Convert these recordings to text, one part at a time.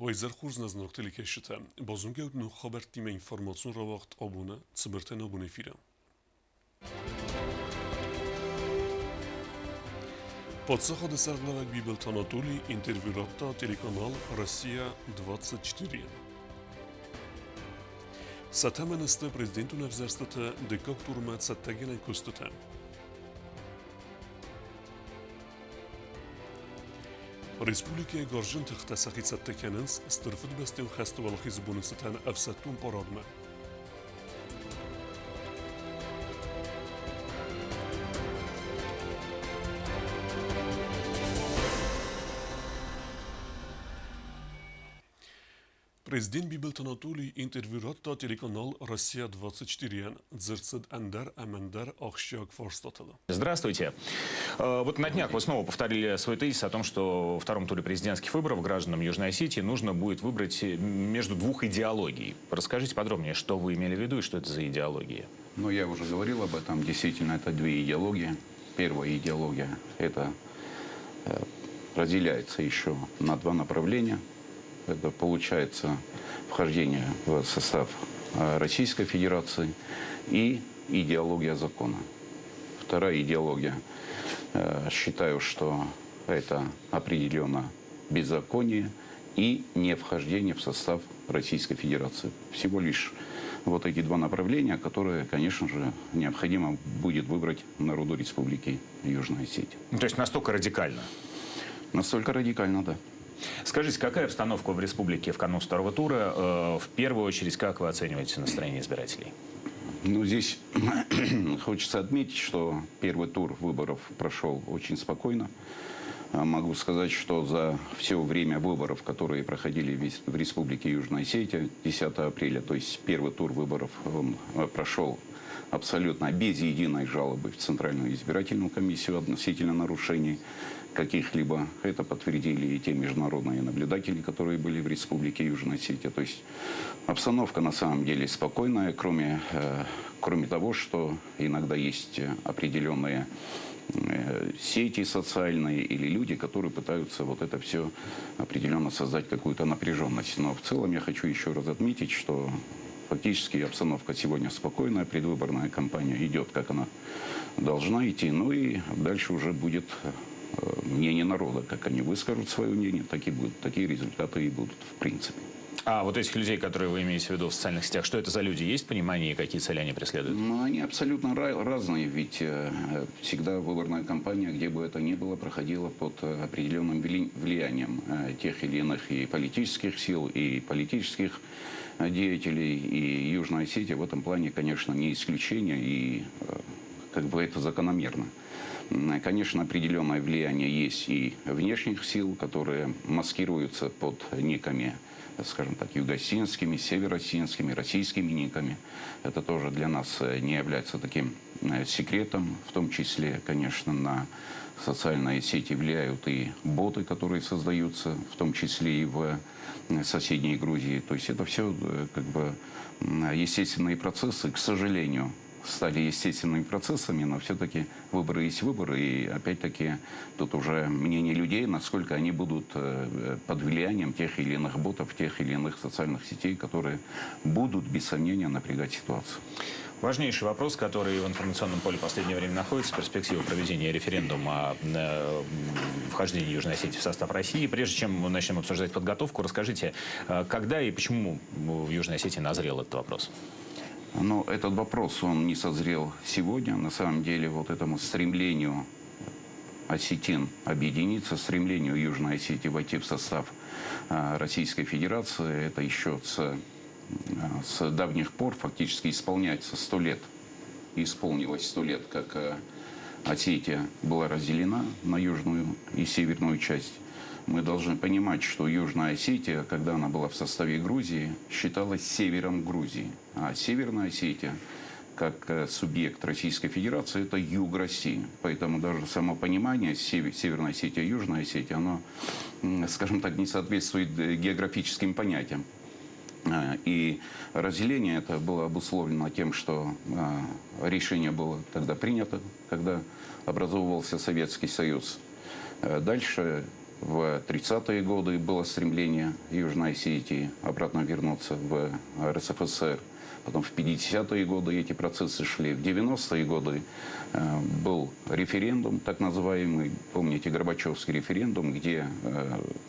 Вайзер хурз назнактили кешите. Базунге ну хабар тим информацион ра вақт абуна цибртен абуна фира. Подсаха десарглавак Бибелт Анатолий интервью ратта телеканал «Россия-24». Сатаменесте президенту Невзерстата дека турмат саттагенен кустата. Республикия Горжин тахтасахи саттакененс стырфыд бестен хасту валахи зубунысатан афсаттун парадма. Президент Бибелт Анатолий интервью ратта телеканал «Россия-24» дзерцед Андар Амендар Ахшак Форстатала. Здравствуйте. Вот на днях вы снова повторили свой тезис о том, что во втором туре президентских выборов гражданам Южной Осетии нужно будет выбрать между двух идеологий. Расскажите подробнее, что вы имели в виду и что это за идеологии? Ну, я уже говорил об этом. Действительно, это две идеологии. Первая идеология – это разделяется еще на два направления. Это получается вхождение в состав Российской Федерации и идеология закона. Вторая идеология, считаю, что это определенно беззаконие и не вхождение в состав Российской Федерации. Всего лишь вот эти два направления, которые, конечно же, необходимо будет выбрать народу Республики Южная Осетия. То есть настолько радикально? Настолько радикально, да. Скажите, какая обстановка в республике в канун второго тура? В первую очередь, как вы оцениваете настроение избирателей? Ну, здесь хочется отметить, что первый тур выборов прошел очень спокойно. Могу сказать, что за все время выборов, которые проходили в Республике Южная Осетия, 10 апреля, то есть первый тур выборов, он прошел абсолютно без единой жалобы в Центральную избирательную комиссию относительно нарушений каких-либо. Это подтвердили и те международные наблюдатели, которые были в Республике Южная Осетия. То есть обстановка на самом деле спокойная, кроме того, что иногда есть определенные сети социальные или люди, которые пытаются вот это все определенно создать какую-то напряженность. Но в целом я хочу еще раз отметить, что фактически обстановка сегодня спокойная, предвыборная кампания идет, как она должна идти. Ну и дальше уже будет мнение народа. Как они выскажут свое мнение, так и будут. Такие результаты и будут, в принципе. А вот этих людей, которые вы имеете в виду в социальных сетях, что это за люди? Есть понимание, какие цели они преследуют? Ну, они абсолютно разные, ведь всегда выборная кампания, где бы это ни было, проходила под определенным влиянием тех или иных и политических сил, и политических деятелей. И Южная Осетия в этом плане, конечно, не исключение, и как бы это закономерно. Конечно, определенное влияние есть и внешних сил, которые маскируются под никами, скажем так, юго-осетинскими, северо-осетинскими, российскими никами. Это тоже для нас не является таким секретом. В том числе, конечно, на социальные сети влияют и боты, которые создаются, в том числе и в соседней Грузии. То есть это все как бы естественные процессы, к сожалению, стали естественными процессами, но все-таки выборы есть выборы, и опять-таки тут уже мнение людей, насколько они будут под влиянием тех или иных ботов, тех или иных социальных сетей, которые будут, без сомнения, напрягать ситуацию. Важнейший вопрос, который в информационном поле в последнее время находится, перспектива проведения референдума о вхождении Южной Осетии в состав России. Прежде чем мы начнем обсуждать подготовку, расскажите, когда и почему в Южной Осетии назрел этот вопрос? Но этот вопрос, он не созрел сегодня. На самом деле, вот этому стремлению осетин объединиться, стремлению Южной Осетии войти в состав Российской Федерации, это еще с давних пор фактически исполняется 100 лет. Исполнилось 100 лет, как Осетия была разделена на южную и северную часть. Мы должны понимать, что Южная Осетия, когда она была в составе Грузии, считалась севером Грузии. А Северная Осетия, как субъект Российской Федерации, это юг России. Поэтому даже само понимание Северная Осетия и Южная Осетия, оно, скажем так, не соответствует географическим понятиям. И разделение это было обусловлено тем, что решение было тогда принято, когда образовывался Советский Союз. Дальше В 30-е годы было стремление Южной Осетии обратно вернуться в РСФСР. Потом в 50-е годы эти процессы шли. В 90-е годы был референдум, так называемый, помните, Горбачевский референдум, где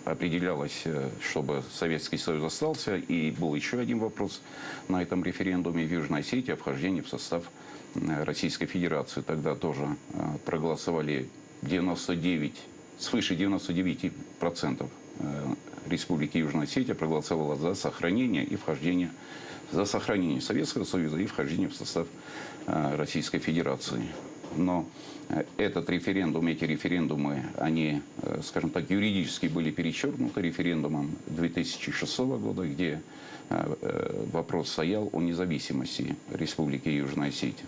определялось, чтобы Советский Союз остался. И был еще один вопрос на этом референдуме в Южной Осетии о вхождении в состав Российской Федерации. Тогда тоже проголосовали свыше 99% Республики Южная Осетия проголосовала за сохранение и вхождение, за сохранение Советского Союза и вхождение в состав Российской Федерации. Но этот референдум, эти референдумы, они, скажем так, юридически были перечеркнуты референдумом 2006 года, где вопрос стоял о независимости Республики Южная Осетия.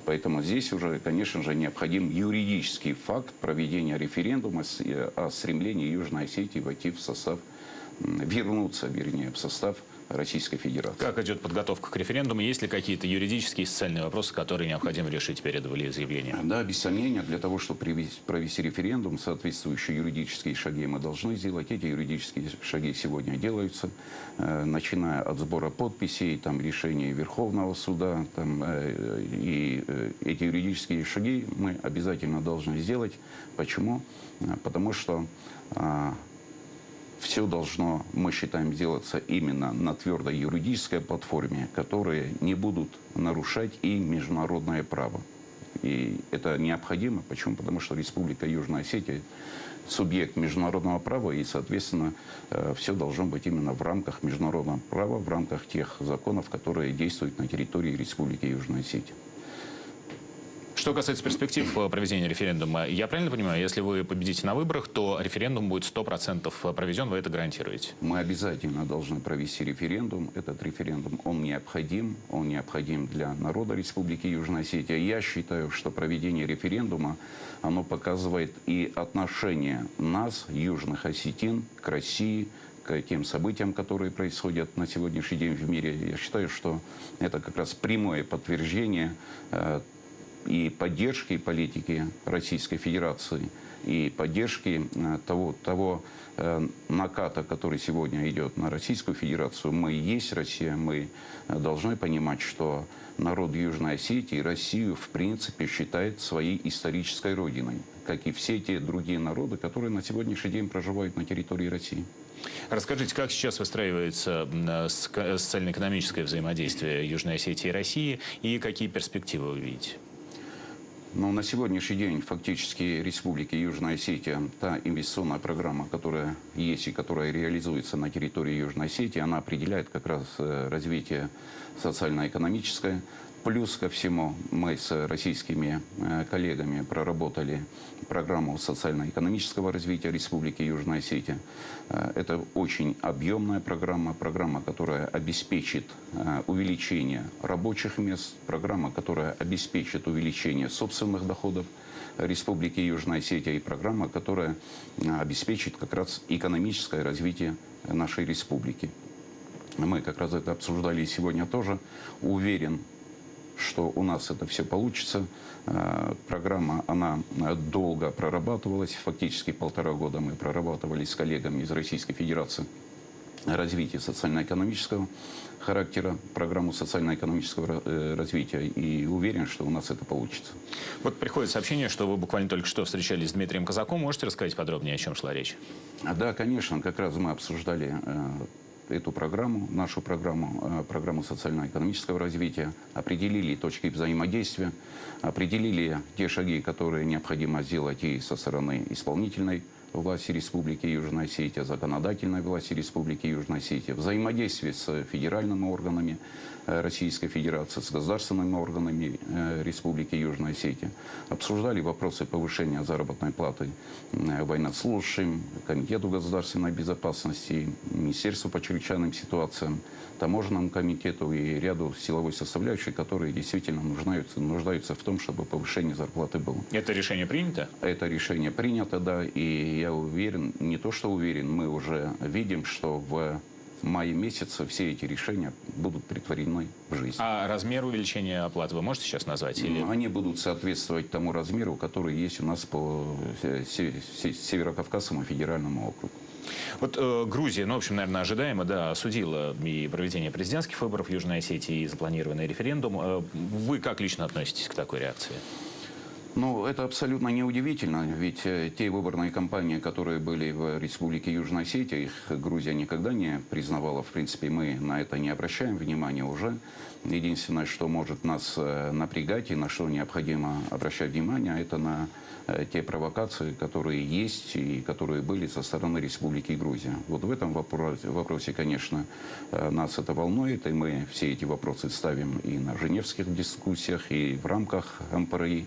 Поэтому здесь уже, конечно же, необходим юридический факт проведения референдума о стремлении Южной Осетии войти в состав, вернуться, вернее, в состав Российской Федерации. Как идет подготовка к референдуму? Есть ли какие-то юридические и социальные вопросы, которые необходимо решить перед волеизъявлением? Да, без сомнения, для того, чтобы провести референдум, соответствующие юридические шаги мы должны сделать. Эти юридические шаги сегодня делаются, начиная от сбора подписей, там, решения Верховного суда. И эти юридические шаги мы обязательно должны сделать. Почему? Потому что все должно, мы считаем, делаться именно на твердой юридической платформе, которые не будут нарушать и международное право. И это необходимо. Почему? Потому что Республика Южная Осетия – субъект международного права, и, соответственно, все должно быть именно в рамках международного права, в рамках тех законов, которые действуют на территории Республики Южная Осетия. Что касается перспектив проведения референдума, я правильно понимаю, если вы победите на выборах, то референдум будет 100% проведен, вы это гарантируете? Мы обязательно должны провести референдум. Этот референдум, он необходим для народа Республики Южная Осетия. Я считаю, что проведение референдума, оно показывает и отношение нас, южных осетин, к России, к тем событиям, которые происходят на сегодняшний день в мире. Я считаю, что это как раз прямое подтверждение и поддержки политики Российской Федерации, и поддержки того наката, который сегодня идет на Российскую Федерацию. Мы и есть Россия, мы должны понимать, что народ Южной Осетии Россию в принципе считает своей исторической родиной, как и все те другие народы, которые на сегодняшний день проживают на территории России. Расскажите, как сейчас выстраивается социально-экономическое взаимодействие Южной Осетии и России, и какие перспективы вы видите? Но на сегодняшний день фактически Республики Южная Осетия, та инвестиционная программа, которая есть и которая реализуется на территории Южной Осетии, она определяет как раз развитие социально-экономическое. Плюс ко всему мы с российскими коллегами проработали программу социально-экономического развития Республики Южная Осетия. Это очень объемная программа, которая обеспечит увеличение рабочих мест, программа, которая обеспечит увеличение собственных доходов Республики Южная Осетия, и программа, которая обеспечит как раз экономическое развитие нашей республики. Мы как раз это обсуждали сегодня тоже. Уверен, что у нас это все получится. Программа, она долго прорабатывалась, фактически 1,5 года мы прорабатывали с коллегами из Российской Федерации развитие социально-экономического характера, программу социально-экономического развития, и уверен, что у нас это получится. Вот приходит сообщение, что вы буквально только что встречались с Дмитрием Казаком. Можете рассказать подробнее, о чем шла речь? Да, конечно, как раз мы обсуждали эту программу, нашу программу, программу социально-экономического развития, определили точки взаимодействия, определили те шаги, которые необходимо сделать и со стороны исполнительной власти Республики Южная Осетия, законодательной власти Республики Южная Осетия, взаимодействие с федеральными органами Российской Федерации, с государственными органами Республики Южная Осетия. Обсуждали вопросы повышения заработной платы военнослужащим, Комитету государственной безопасности, Министерству по чрезвычайным ситуациям, Таможенному комитету и ряду силовой составляющей, которые действительно нуждаются в том, чтобы повышение зарплаты было. Это решение принято? Это решение принято, да, и я уверен, не то что уверен, мы уже видим, что в мае месяце все эти решения будут претворены в жизнь. А размер увеличения оплаты вы можете сейчас назвать? Или... Они будут соответствовать тому размеру, который есть у нас по Северокавказскому федеральному округу. Вот Грузия, ну, в общем, наверное, ожидаемо, да, осудила и проведение президентских выборов в Южной Осетии, и запланированный референдум. Вы как лично относитесь к такой реакции? Ну, это абсолютно неудивительно, ведь те выборные кампании, которые были в Республике Южная Осетия, их Грузия никогда не признавала. В принципе, мы на это не обращаем внимания уже. Единственное, что может нас напрягать и на что необходимо обращать внимание, это на те провокации, которые есть и которые были со стороны Республики Грузия. Вот в этом вопросе, конечно, нас это волнует, и мы все эти вопросы ставим и на женевских дискуссиях, и в рамках МПРИ.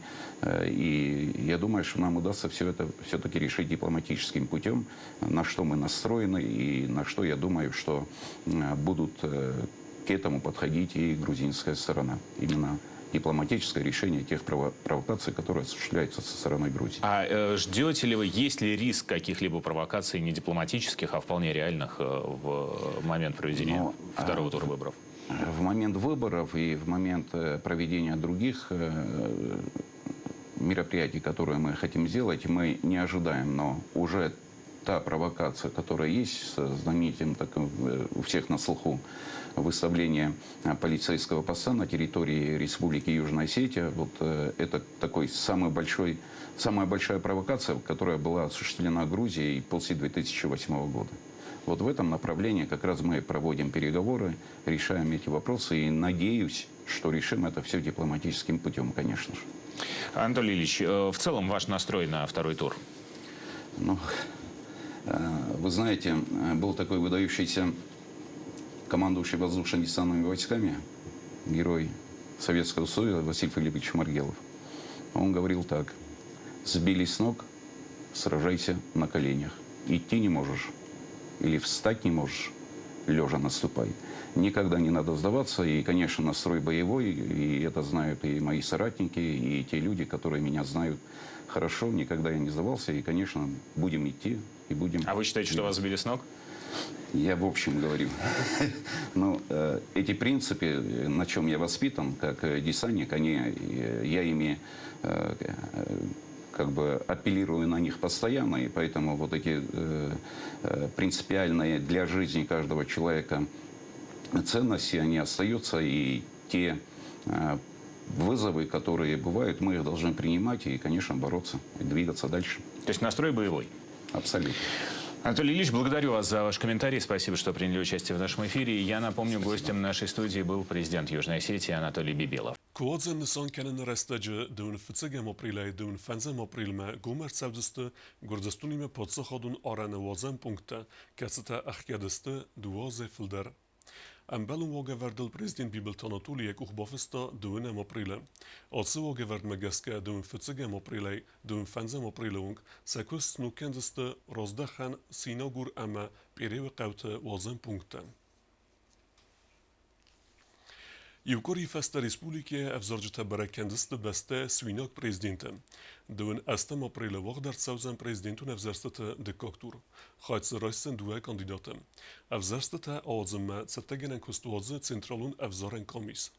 И я думаю, что нам удастся все это все-таки решить дипломатическим путем, на что мы настроены и на что, я думаю, что будут к этому подходить и грузинская сторона. Именно дипломатическое решение тех провокаций, которые осуществляются со стороны Грузии. А ждете ли вы, есть ли риск каких-либо провокаций не дипломатических, а вполне реальных в момент проведения второго тура выборов? В момент выборов и в момент проведения других мероприятий, которые мы хотим сделать, мы не ожидаем, но уже та провокация, которая есть, с знаменитым, у всех на слуху, выставление полицейского поста на территории Республики Южная Осетия, вот это такой самая большая провокация, которая была осуществлена Грузией после 2008 года. Вот в этом направлении как раз мы проводим переговоры, решаем эти вопросы и надеюсь, что решим это все дипломатическим путем, конечно же. Анатолий Ильич, в целом ваш настрой на второй тур? Ну, вы знаете, был такой выдающийся командующий воздушно-десантными войсками, герой Советского Союза Василий Филиппович Маргелов. Он говорил так: сбили с ног, сражайся на коленях. Идти не можешь или встать не можешь, лежа наступай. Никогда не надо сдаваться, и, конечно, настрой боевой, и это знают и мои соратники, и те люди, которые меня знают хорошо. Никогда я не сдавался, и, конечно, будем идти и будем... А вы считаете, что вас сбили с ног? Я в общем говорю. Но эти принципы, на чем я воспитан, как десантник, я ими как бы апеллирую на них постоянно, и поэтому вот эти принципиальные для жизни каждого человека ценности, они остаются, и те вызовы, которые бывают, мы их должны принимать и, конечно, бороться, и двигаться дальше. То есть настрой боевой? Абсолютно. Анатолий Ильич, благодарю вас за ваш комментарий. Спасибо, что приняли участие в нашем эфире. Я напомню, гостем нашей студии был президент Южной Осетии Анатолий Бибилов. Kłodzen nisan kenen restece dön fıtsegem aprilay dön fenzem aprilme gomer sevdiste gordestunime podsakhadun arane wazen punkte kesete akhkedeste duaze filder. Embelum wageverdel prezident Bibelton Anatoliek uchbafista dönem aprile. Alsı wageverd megeske dön fıtsegem aprilay dön fenzem aprilung sekus nukendeste rozdachen sinagur eme perewe qawte wazen punkte. Юкори феста Республики евзорджета берекендисте бесте свинок президенте. Дун астем апреле вахдар саузен президенту невзерстете декактур. Хайц райсен дуе кандидате. Евзерстете азме цетегенен кустуазе централун евзарен комис.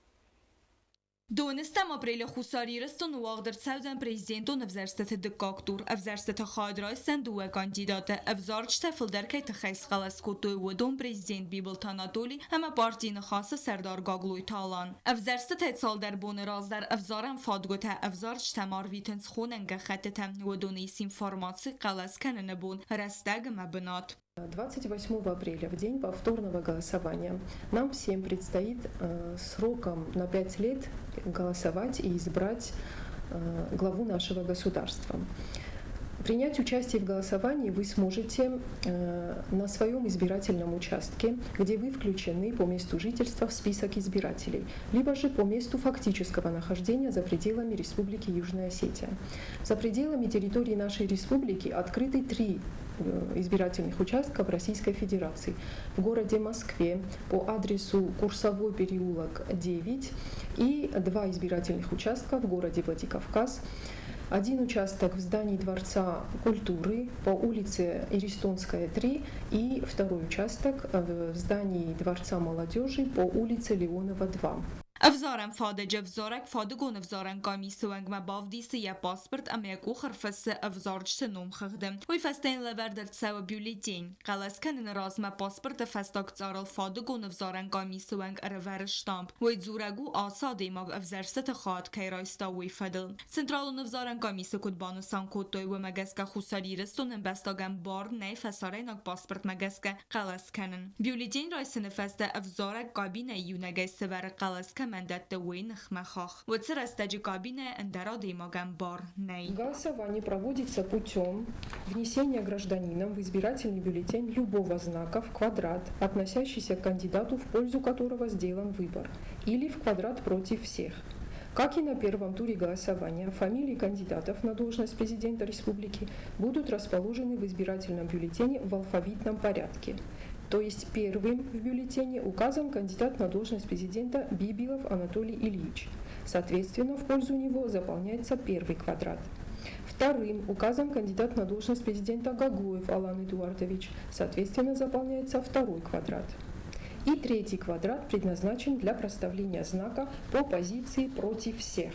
دونستم آپریل خوساری رستن و واقدر سوزن پریزیدنتون افزرستت دکاکتور افزرستت خادرایستن دوه کاندیدات افزارچ تفل درکی تخیص خلاص کتوی و دون پریزیدنت بیبلت آناتولی همه پارتین خاص سردار گاگلوی تالان افزرستت اتسال در بون راز در افزارم فادگوت افزارچ تمار ویتنس خوننگ خطتم و دونیس информации خلاص کنن بون رستگ مبنات 28 апреля, в день повторного голосования, нам всем предстоит сроком на 5 лет голосовать и избрать главу нашего государства. Принять участие в голосовании вы сможете на своем избирательном участке, где вы включены по месту жительства в список избирателей, либо же по месту фактического нахождения за пределами Республики Южная Осетия. За пределами территории нашей республики открыты 3 избирательных участков Российской Федерации. В городе Москве по адресу Курсовой переулок 9 и 2 избирательных участка в городе Владикавказ Один участок в здании Дворца культуры по улице Иристонская, 3, и второй участок в здании Дворца молодежи по улице Леонова, 2. افزارم فادجه افزارک فادگون افزارن قامی سوانگ ما بافدیسی یا پاسپورت امیکو خرفس افزارجت نوم خدم وی فستین لور در تساو بیولیتین قلس کنن راز ما پاسپورت فستاک زارل فادگون افزارن قامی سوانگ ارور شتامپ وی زورگو آسادی ما افزارست خاد کی رایستا وی فدل سنترال افزارن قامی سکوت بانو سانکوت توی و مگسکا خوساری رستون بستاگم بار نه فساریناک پاسپورت مگسکا قلس کنن بیولیتین رایسن فست افزارک قابینه یونگی سور قلس مندت وينخ مخاخ وتسرستجي кабине эндеради могам бар ней. Голосование проводится путем внесения гражданином в избирательный бюллетень любого знака в квадрат, относящийся к кандидату, в пользу которого сделан выбор, или в квадрат против всех. Как и на первом туре голосования, фамилии кандидатов на должность президента республики будут расположены в избирательном бюллетене в алфавитном порядке. То есть первым в бюллетене указан кандидат на должность президента Бибилов Анатолий Ильич. Соответственно, в пользу него заполняется первый квадрат. Вторым указан кандидат на должность президента Гагуев Алан Эдуардович. Соответственно, заполняется второй квадрат. И третий квадрат предназначен для проставления знака по позиции против всех.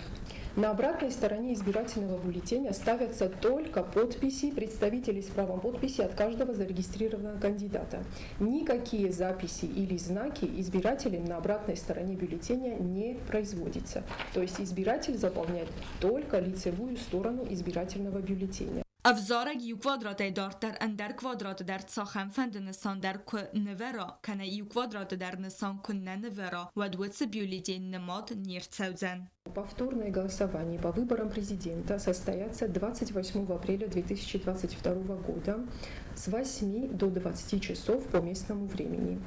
На обратной стороне избирательного бюллетеня ставятся только подписи представителей с правом подписи от каждого зарегистрированного кандидата. Никакие записи или знаки избирателем на обратной стороне бюллетеня не производятся. То есть избиратель заполняет только лицевую сторону избирательного бюллетеня. افزارگ یو کوادرات دارت در اندر کوادرات در ساخن فند نسان در که نورا کنه یو کوادرات در نسان که نورا و دوتس بیولیتین نماد нирцаудзен. Повторное голосование по выборам президента состоятся 28 апреля 2022 года с 8 до 20 часов по местному времени.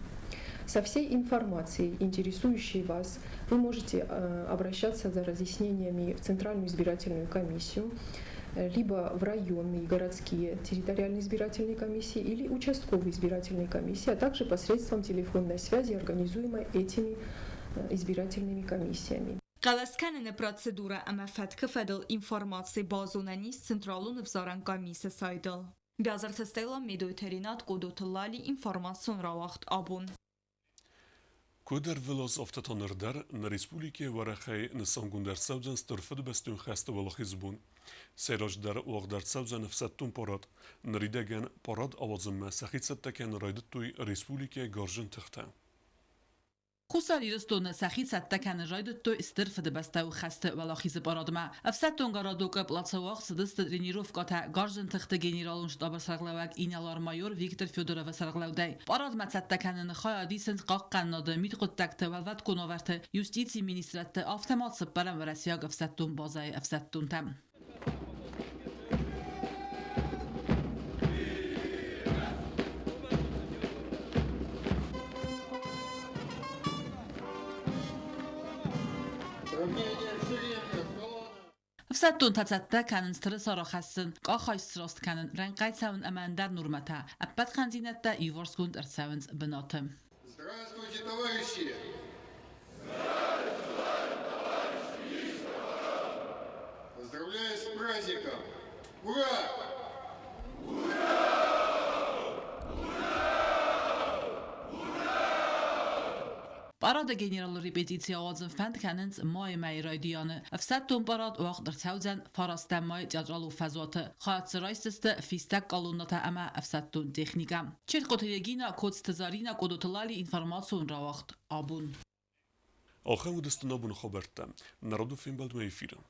Со всей информацией, интересующей вас, вы можете обращаться за разъяснениями в Центральную избирательную комиссию, либо в районные и городские территориальные избирательные комиссии или участковые избирательные комиссии, а также посредством телефонной связи, организуемой этими избирательными комиссиями. قلسکنن پراتسدورا اما فتک فدل اینفورماسی بازوننیست سنترالون افزارن قامیس سایدل. بیازر تستیلا میدوی ترینات قدوت لالی اینفورماسیون را وقت آبون. Kuder willows of het onder na Republike waar hij na Sangunder Sauzen sterfde bestun gaste Walachizbun. Seraj der Wagdar Sauzen fsattun porad. Nridegen porad awazım sakhitset teken raydettoy Republike Garjin tixta. خوساری رستون سخی ستکن راید تو استرفده بسته و خسته ولاخیز بارادما افستون گارادوک پلاتسواق سدست رینیروف کاتا گارجن تخت گنرالون شتابر سرغلوک اینالار مایور ویکتور فیودورو سرغلودای بارادما ستکن خیادی سنت قاقن ناده میتقد تکت ولوت کنوورت یوستیسی مینیسترت آفتمات سپرم و رسیاگ افستون بازای افستون تم افسدتون تتته کنن استرس را خستن قاخای استراست کنن رنگای سون امندر نورمتا ابد خنزینت دا ایوارس کند ارسونز بناتم. Здравствуйте, товарищи! Поздравляю с праздником! Ура! باراد گنرال ریپتیسی آوازن فند کننز مای مای رایدیانه افسدتون باراد وقت در سوزن فراست مای جدرال و فضوات خواهد سرایستست فیستک قالونات اما افسدتون تکنیکم چه قطعیگینا کدستزارینا کدوتلالی انفرماسیون را وقت آبون آخه مدستنا بون خبرتم نرادو فیلم بلد میفیرم.